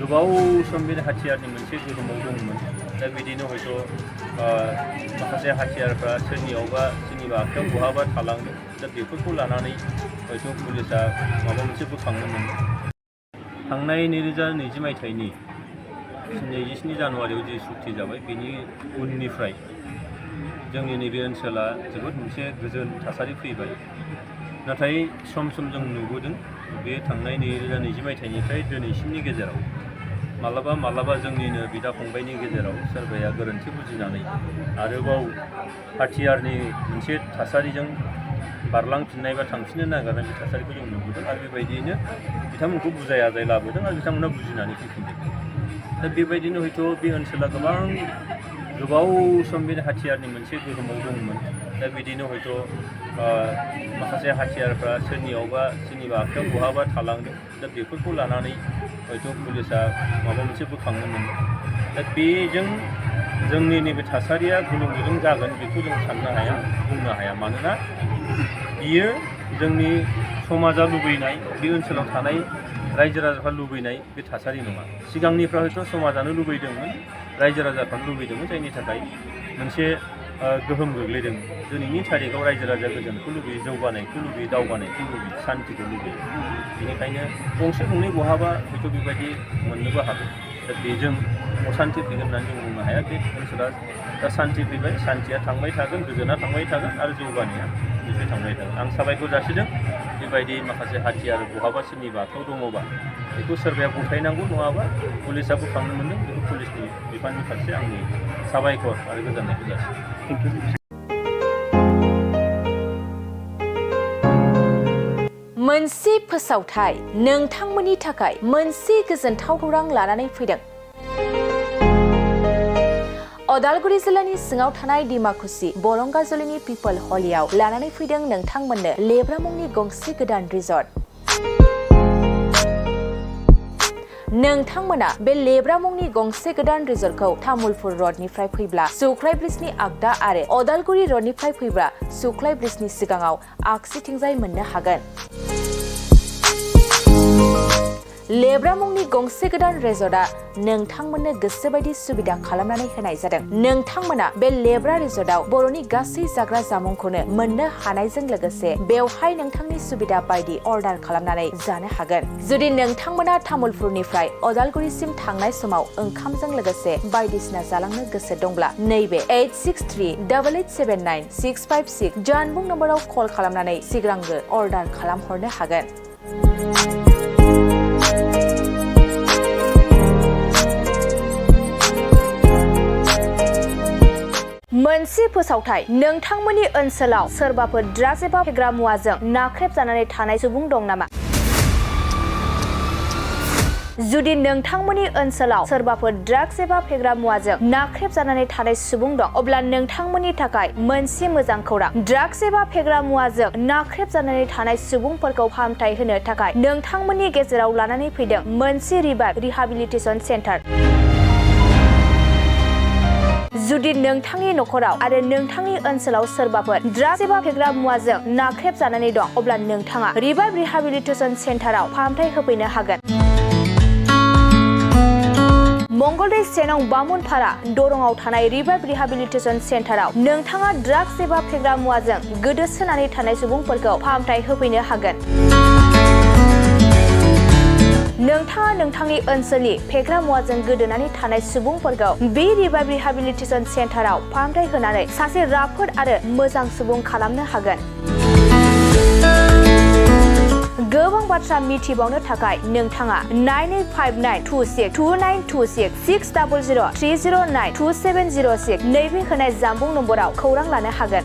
गोबाव सम बे हाथियारनि मोनसे गोहोमाव दंमोन दा बिदिनो हयथ' माखासे हाथियारफ्रा सोरनियावबा सोरनिबा आखायाव बहाबा थालांदों दा बेफोरखौ लानानै हयथ' पुलिसा माबा मोनसे बोखांनो मोनदों। थांनाय 2020 मायथाइनि 27 जानुवारियाव जि सुक्ति जाबाय बेनि उननिफ्राय जोंनि नैबे ओनसोला जोबोद मोनसे गोजोन थासारि फैबाय। नाथाय सम जों नुबोदों बे थांनाय 2020 मायथाइनिफ्राय दिनैसिमनि गेजेराव मालाबा जोंनिनो बिदा फंबायनि गेजेराव सोरबाया गोरोन्थि बुजिनानै आरोबाव हाथियारनि मोनसे थासारिजों बारलांफिननाय बा थांफिननो नागिरनाय बे थासारिखौ जों नुबोदों आरो बेबायदियैनो बिथांमोनखौ बुजाय आजाय लाबोदों आरो बिथांमोना बुजिनानै फैफिनदों। दा बेबायदिनो हयथ' बे ओनसोला गोबाव सम बे हाथियारनि मोनसे गोहोमाव दंमोन दा बिदिनो हयथ' माखासे हाथियारफ्रा सोरनियावबा सोरनिबा आखायाव बहाबा थालांदों दा बेफोरखौ लानानै हयथ' पुलिसा माबा मोनसे बोखांनो मोनदों। दा बेजों जोंनि नैबे थासारिया गुलुं गुजुं जागोन बेखौ जों साननो हाया बुंनो हाया मानोना बियो जोंनि समाजा लुबैनाय बे ओनसोलाव थानाय रायजो राजाफ्रा लुबैनाय बे थासारि नङा। सिगांनिफ्राय हयथ' समाजानो लुबैदोंमोन रायजो राजाफ्रानो लुबैदोंमोन जायनि थाखाय मोनसे गोहोम गोग्लैदों। दिनैनि थारिखआव रायजो राजा गोजोनखौ लुबैयो, जौगानायखौ लुबैयो, दावगानायखौ लुबैयो, सान्तिखौ लुबैयो। बेनिखायनो गंसे गंनै बहाबा हयथ' बेबायदि मोननोबो हागौ। दा बेजों असान्ति फैगोन होननानै जों बुंनो हाया। बे ओनसोला दा सान्ति फैबाय, सान्तिया थांबाय थागोन, गोजोना थांबाय थागोन आरो जौगानाया निफ्राय थांबाय थागोन। आं साबायखर जासिदों बेबायदि माखासे हाथियार बहाबा सोरनिबा आखायाव दङबा बेखौ सोरबाया गथायनांगौ नङाबा पुलिसा बोखांनो मोनदों बेखौ पुलिसनि बिफाननि फारसे आंनि साबायखर आरो गोजोननायखौ जासिदों। मोनसे फोसावथाय नोंथांमोननि थाखाय मोनसे गोजोनथाव खौरां लानानै फैदों। अदालगुरि जिल्लानि सिङाव थानाय डिमाकुसि बरंगाजुलिनि पिपल हलियाव लानानै फैदों नोंथांमोननो लेब्रा मुंनि गंसे गोदान रिजर्ट। नोंथांमोना बे लेब्रा मुंनि गंसे गोदान रिजर्टखौ तामुलपुर रडनिफ्राय फैब्ला सुख्लाय ब्रिजनि आगदा आरो अदालगुरि रडनिफ्राय फैब्ला सुख्लाय ब्रिजनि सिगाङाव आगसिथिंजाय मोननो हागोन। लेब्रा मुंनि गंसे गोदान रिजर्टआ नोंथांमोननो गोसोबायदि सुबिदा खालामनानै होनाय जादों। नोंथांमोना बे लेब्रा रिजर्टआव बर'नि गासै जाग्रा जामुंखौनो मोननो हानायजों लोगोसे बेवहाय नोंथांनि सुबिदा बायदि अर्डार खालामनानै जानो हागोन। जुदि नोंथांमोना तामुलपुरनिफ्राय अदालगुरिसिम थांनाय समाव ओंखामजों लोगोसे बायदिसिना जालांनो गोसो दंब्ला नैबे 8638879656 जानबुं नम्बराव कल खालामनानै सिगांग्रो अर्डार खालामहरनो हागोन। मोनसे फोसावथाय नोंथांमोननि ओनसोलाव सोरबाफोर ड्राग्स एबा फेग्रा मुवाजों नाख्रेबजानानै थानाय सुबुं दं नामा? जुदि नोंथांमोननि ओनसोलाव सोरबाफोर ड्राग्स एबा फेग्रा मुवाजों नाख्रेबजानानै थानाय सुबुं दं अब्ला नोंथांमोननि थाखाय मोनसे मोजां खौरां। ड्राग्स एबा फेग्रा मुवाजों नाख्रेबजानानै थानाय सुबुंफोरखौ फाहामथाय होनो थाखाय नोंथांमोननि गेजेराव लानानै फैदों मोनसे रिभाइभ रिहाबिलिटेसन सेन्टार। जुदि नोंथांनि नखराव आरो नोंथांनि ओनसोलाव सोरबाफोर ड्राग्स एबा फेग्रा मुवाजों नाख्रेबजानानै दं अब्ला नोंथाङा रिभाइभ रिहाबिलिटेसन सेन्टाराव फाहामथाय होफैनो हागोन। मंगलदै 1 नं बामुनपारा दरंआव थानाय रिभाइभ रिहाबिलिटेसन सेन्टाराव नोंथाङा ड्राग्स एबा फेग्रा मुवाजों गोदोसोनानै थानाय सुबुंफोरखौ फाहामथाय होफैनो हागोन। नोंथाङा नोंथांनि ओनसोलनि फेग्रा मुवाजों गोदोनानै थानाय सुबुंफोरखौ बे रिभाइभ रिहाबिलिटेसन सेन्टाराव फाहामथाय होनानै सासे राफोद आरो मोजां सुबुं खालामनो हागोन। गोबां बाथ्रा मिथिबावनो थाखाय नोंथाङा 9859262926 60030927006 नैबे होनाय जानबुं नम्बराव खौरां लानो हागोन।